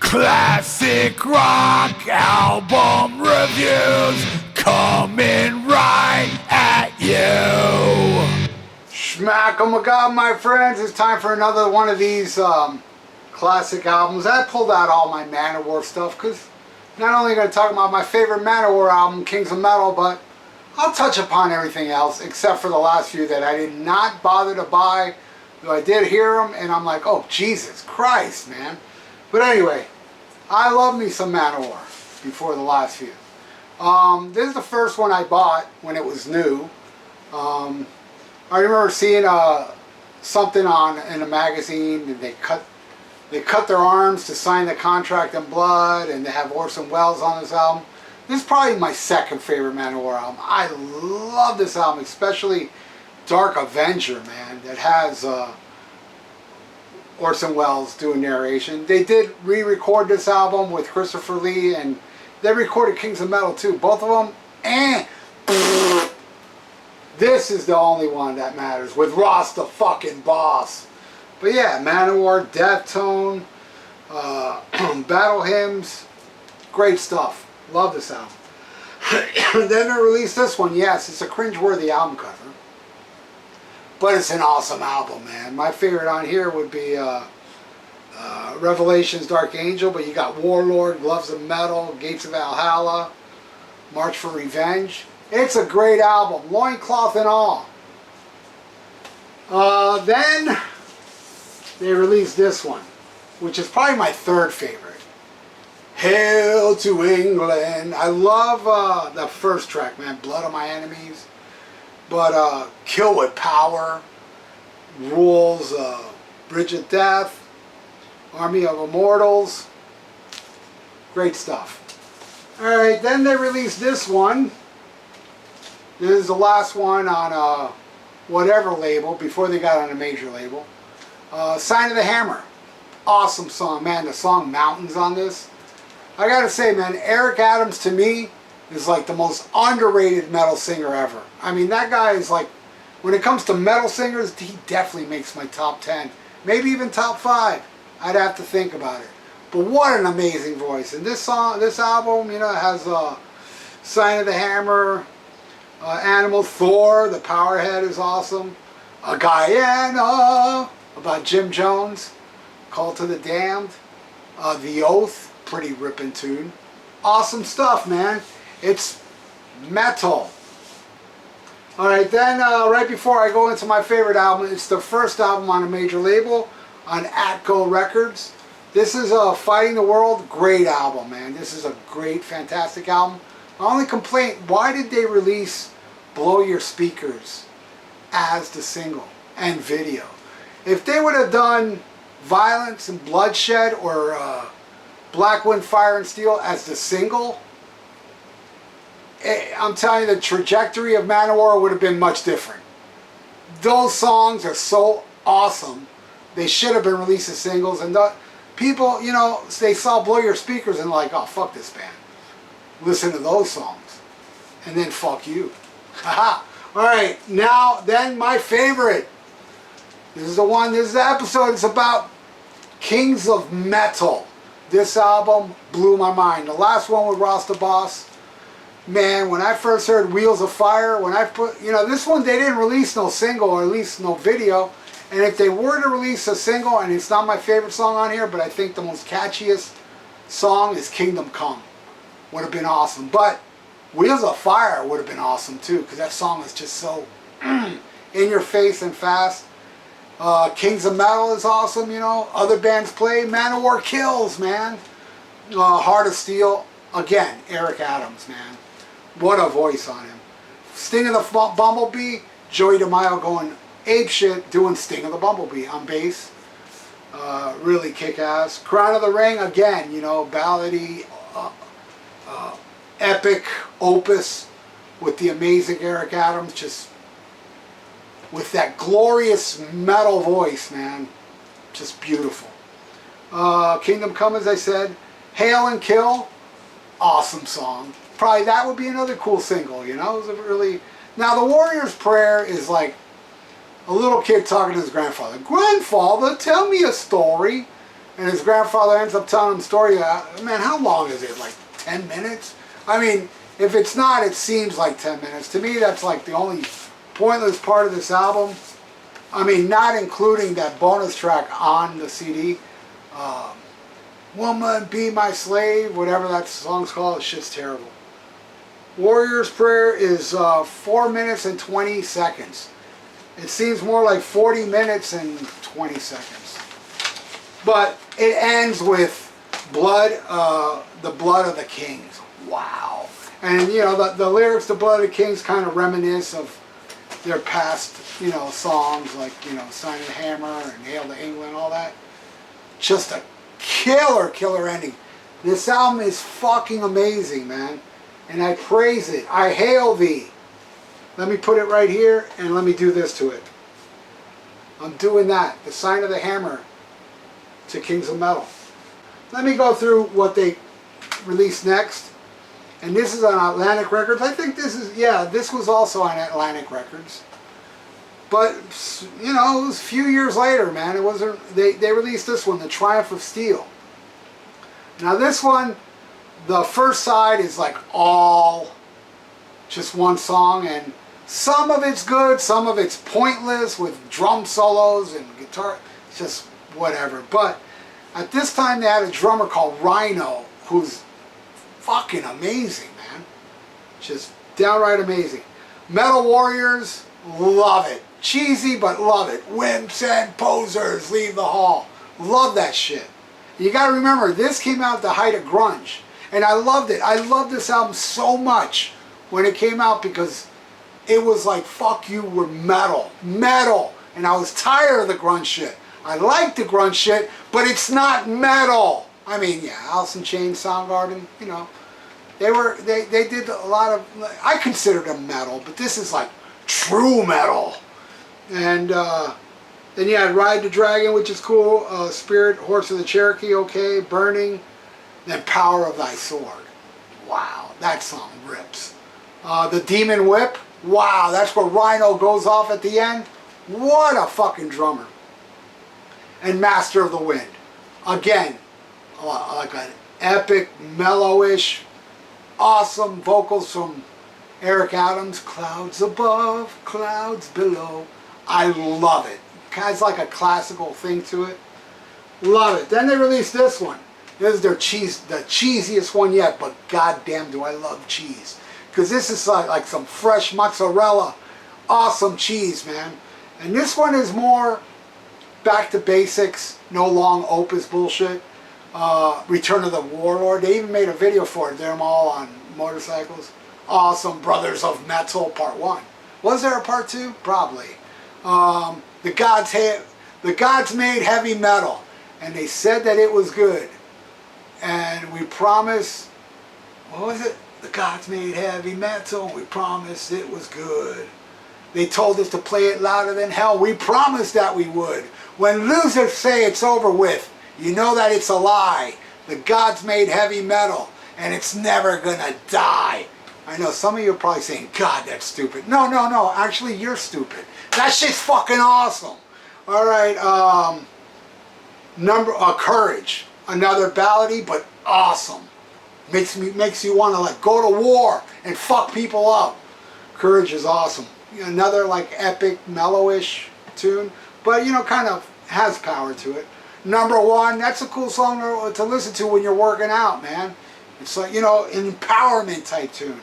Classic rock album reviews coming right at you. SHMACKEMAGOB, my friends. It's time for another one of these classic albums. I pulled out all my ManOwaR stuff because not only going to talk about my favorite ManOwaR album, Kings of Metal, but I'll touch upon everything else except for the last few that I did not bother to buy. Though I did hear them and I'm like, oh Jesus Christ, man. But anyway, I love me some ManOwaR before the last few. This is the first one I bought when it was new. I remember seeing something in a magazine, and they cut their arms to sign the contract in blood, and they have Orson Welles on this album. This is probably my second favorite ManOwaR album. I love this album, especially Dark Avenger, man, that has Orson Welles doing narration. They did re-record this album with Christopher Lee, and they recorded Kings of Metal too. Both of them, and this is the only one that matters with Ross the fucking Boss. But yeah, ManOwaR, Deathtone, battle hymns, great stuff. Love this album. Then they released this one. Yes, it's a cringeworthy album cover, but it's an awesome album, man. My favorite on here would be Revelations, Dark Angel, but you got Warlord, Gloves of Metal, Gates of Valhalla, March for Revenge. It's a great album, loincloth and all. Then they released this one, which is probably my third favorite. Hail to England. I love the first track, man, Blood of My Enemies. But Kill with Power, Rules, Bridge of Death, Army of Immortals, great stuff. Alright, then they released this one. This is the last one on whatever label, before they got on a major label. Sign of the Hammer, awesome song, man. The song Mountains on this, I gotta say, man, Eric Adams to me is like the most underrated metal singer ever. I mean, that guy is like, when it comes to metal singers, he definitely makes my top 10. Maybe even top 5. I'd have to think about it. But what an amazing voice. And this song, this album, you know, has Sign of the Hammer, Animal, Thor, the Powerhead is awesome. A Guyana, about Jim Jones, Call to the Damned. The Oath, pretty ripping tune. Awesome stuff, man. It's metal. Alright, then right before I go into my favorite album, it's the first album on a major label, on Atco Records. This is Fighting the World, great album, man. This is a great, fantastic album. My only complaint, why did they release Blow Your Speakers as the single and video? If they would have done Violence and Bloodshed or Black Wind, Fire and Steel as the single, I'm telling you, the trajectory of ManOwaR would have been much different. Those songs are so awesome. They should have been released as singles, and the people, you know, they saw Blow Your Speakers and like, oh, fuck this band. Listen to those songs. And then fuck you. Haha. Alright, now, then my favorite. This is the one, this is the episode. It's about Kings of Metal. This album blew my mind. The last one with Ross the Boss. Man, when I first heard Wheels of Fire, when I put, you know, this one they didn't release no single, or at least no video. And if they were to release a single, and it's not my favorite song on here, but I think the most catchiest song is Kingdom Come. Would have been awesome. But Wheels of Fire would have been awesome too, because that song is just so in your face and fast. Kings of Metal is awesome, you know. Other bands play. ManOwaR kills, man. Heart of Steel, again, Eric Adams, man. What a voice on him. Sting of the Bumblebee, Joey DeMaio going apeshit doing Sting of the Bumblebee on bass. Really kick-ass. Crown of the Ring, again, you know, ballady, epic opus with the amazing Eric Adams, just with that glorious metal voice, man. Just beautiful. Kingdom Come, as I said. Hail and Kill, awesome song. Probably that would be another cool single, you know. It was a really... Now, The Warrior's Prayer is like a little kid talking to his grandfather. Grandfather, tell me a story. and his grandfather ends up telling him the story. Man, how long is it? Like 10 minutes? I mean, if it's not, it seems like 10 minutes. To me, that's like the only pointless part of this album. I mean, not including that bonus track on the CD. Woman, Be My Slave, whatever that song's called, shit's terrible. Warrior's Prayer is 4 minutes and 20 seconds. It seems more like 40 minutes and 20 seconds. But it ends with blood, the blood of the kings. Wow. And you know, the lyrics to Blood of the Kings kind of reminisce of their past, you know, songs like, you know, Sign of the Hammer and Hail to England, all that. Just a killer ending. This album is fucking amazing, man. And I praise it. I hail thee. Let me put it right here and let me do this to it. I'm doing that. The Sign of the Hammer to Kings of Metal. Let me go through what they released next. And this is on Atlantic Records. I think this is, yeah, this was also on Atlantic Records. But, you know, it was a few years later, man. It wasn't, they released this one, The Triumph of Steel. Now this one, the first side is like all just one song, and some of it's good, some of it's pointless with drum solos and guitar. It's just whatever. But at this time they had a drummer called Rhino, who's fucking amazing, man. Just downright amazing. Metal Warriors, love it. Cheesy, but love it. Wimps and posers, leave the hall. Love that shit. You gotta remember, this came out at the height of grunge. And I loved it. I loved this album so much when it came out because it was like, fuck you, we're metal. Metal. And I was tired of the grunge shit. I liked the grunge shit, but it's not metal. I mean, yeah, Alice in Chains, Soundgarden, you know. They did a lot of, I consider them metal, but this is like true metal. And then you had Ride the Dragon, which is cool. Spirit, Horse of the Cherokee, okay. Burning. Then Power of Thy Sword. Wow, that song rips. The Demon Whip. Wow, that's where Rhino goes off at the end. What a fucking drummer. And Master of the Wind. Again, like an epic, mellowish, awesome vocals from Eric Adams. Clouds above, clouds below. I love it. Has like a classical thing to it. Love it. Then they released this one. This is their the cheesiest one yet, but goddamn do I love cheese. Because this is like some fresh mozzarella. Awesome cheese, man. And this one is more back to basics, no long opus bullshit. Return of the Warlord. They even made a video for it. They're all on motorcycles. Awesome. Brothers of Metal Part 1. Was there a Part 2? Probably. The Gods Made Heavy Metal. And they said that it was good. And we promised, what was it? The Gods Made Heavy Metal. We promised it was good. They told us to play it louder than hell. We promised that we would. When losers say it's over with, you know that it's a lie. The Gods Made Heavy Metal, and it's never gonna die. I know some of you are probably saying, God, that's stupid. No, no, no. Actually, you're stupid. That shit's fucking awesome. All right. Courage. Another ballady, but awesome. Makes you want to like go to war and fuck people up. Courage is awesome. Another like epic, mellowish tune, but you know, kind of has power to it. Number One, that's a cool song to listen to when you're working out, man. It's like, you know, an empowerment type tune.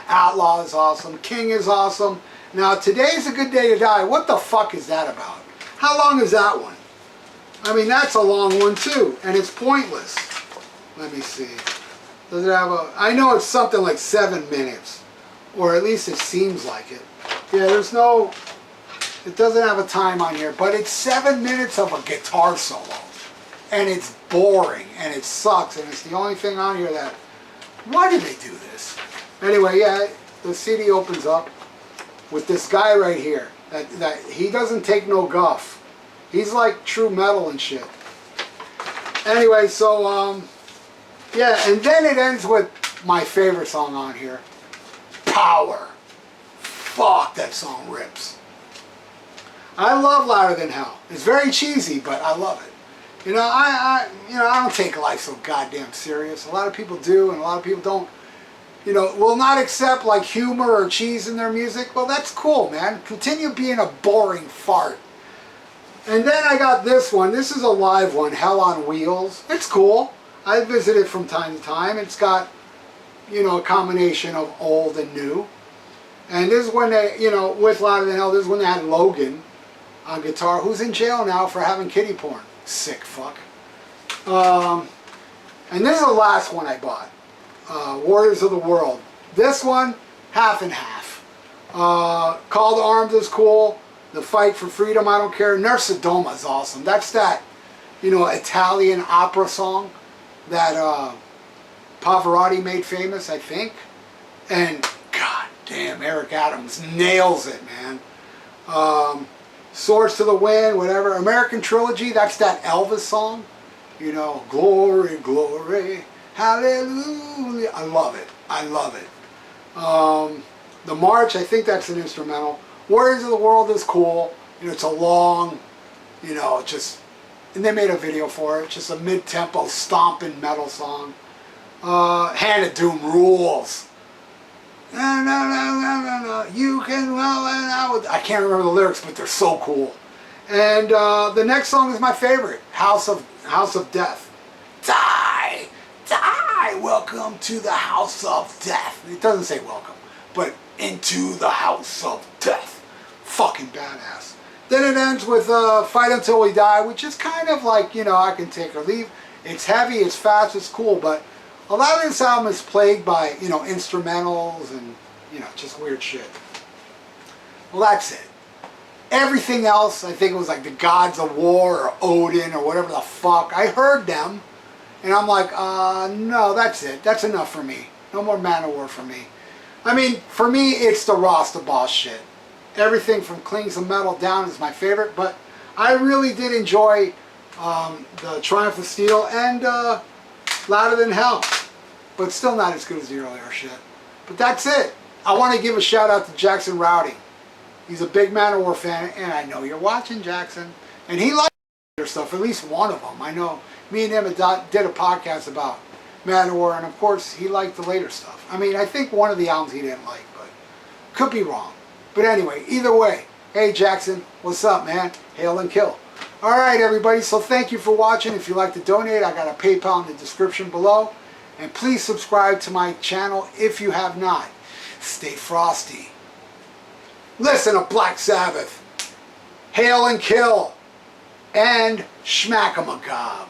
Outlaw is awesome. King is awesome. Now, Today's a Good Day to Die. What the fuck is that about? How long is that one? I mean, that's a long one too, and it's pointless. Let me see. Does it have a... I know it's something like 7 minutes, or at least it seems like it. Yeah, there's no... It doesn't have a time on here, but it's 7 minutes of a guitar solo. And it's boring, and it sucks, and it's the only thing on here that... Why did they do this? Anyway, yeah, the CD opens up with this guy right here. That he doesn't take no guff. He's like true metal and shit. Anyway, so, yeah, and then it ends with my favorite song on here. Power. Fuck, that song rips. I love Louder Than Hell. It's very cheesy, but I love it. You know, I don't take life so goddamn serious. A lot of people do, and a lot of people don't. You know, will not accept like humor or cheese in their music. Well, that's cool, man. Continue being a boring fart. And then I got this one. This is a live one, Hell on Wheels. It's cool. I visit it from time to time. It's got, you know, a combination of old and new. And this is when they, you know, with Louder Than Hell, this is when they had Logan on guitar, who's in jail now for having kiddie porn. Sick fuck. And this is the last one I bought. Warriors of the World. This one, half and half. Call to Arms is cool. The Fight for Freedom, I don't care. Nurse Sodoma is awesome. That's that, you know, Italian opera song that Pavarotti made famous, I think. And god damn, Eric Adams nails it, man. Swords to the Wind, whatever. American Trilogy, that's that Elvis song. You know, glory, glory, hallelujah. I love it. I love it. The March, I think that's an instrumental. Warriors of the World is cool. You know, it's a long, you know, just, and they made a video for it. Just a mid-tempo stomping metal song. Hand of Doom rules. No, you can, well, I can't remember the lyrics, but they're so cool. And the next song is my favorite, House of Death. Die, die, welcome to the House of Death. It doesn't say welcome, but into the House of Death. Fucking badass. Then it ends with Fight Until We Die, which is kind of like, you know, I can take or leave. It's heavy, it's fast, it's cool, but a lot of this album is plagued by, you know, instrumentals and, you know, just weird shit. Well, that's it. Everything else, I think it was like the Gods of War or Odin or whatever the fuck. I heard them, and I'm like, no, that's it. That's enough for me. No more ManOwaR for me. I mean, for me, it's the Rasta Boss shit. Everything from Kings of Metal down is my favorite, but I really did enjoy the Triumph of Steel and Louder Than Hell, but still not as good as the earlier shit. But that's it. I want to give a shout out to Jackson Rowdy. He's a big ManOwaR fan, and I know you're watching, Jackson. And he likes their stuff, at least one of them. I know me and him did a podcast about ManOwaR, and of course he liked the later stuff. I mean, I think one of the albums he didn't like, but could be wrong. But anyway, either way, hey Jackson, what's up, man? Hail and kill. Alright everybody, so thank you for watching. If you'd like to donate, I got a PayPal in the description below. And please subscribe to my channel if you have not. Stay frosty. Listen to Black Sabbath. Hail and kill. And SHMACKEMAGOB.